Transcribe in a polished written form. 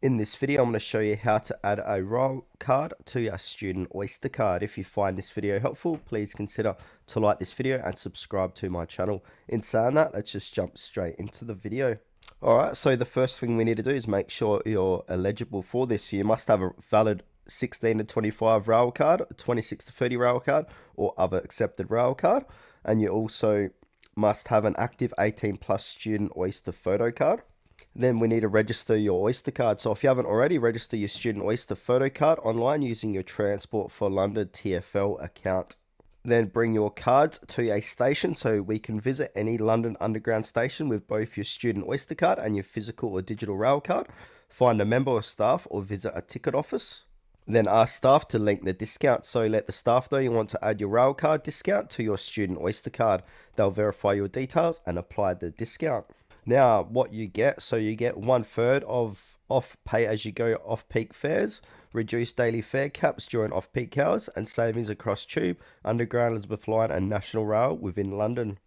In this video, I'm going to show you how to add a Railcard to your student Oyster card. If you find this video helpful, please consider to like this video and subscribe to my channel. In saying that, let's just jump straight into the video. Alright, so the first thing we need to do is make sure you're eligible for this. You must have a valid 16 to 25 Railcard, 26 to 30 Railcard, or other accepted Railcard. And you also must have an active 18 plus student Oyster photo card. Then we need to register your Oyster card. So if you haven't already, register your student Oyster photo card online using your Transport for London TfL account. Then bring your cards to a station so we can visit any London Underground station with both your student Oyster card and your physical or digital rail card. Find a member of staff or visit a ticket office. Then ask staff to link the discount. So let the staff know you want to add your rail card discount to your student Oyster card. They'll verify your details and apply the discount. Now, what you get, so you get 1/3 of off pay as you go off peak fares, reduced daily fare caps during off peak hours, and savings across Tube, Underground, Elizabeth Line, and National Rail within London.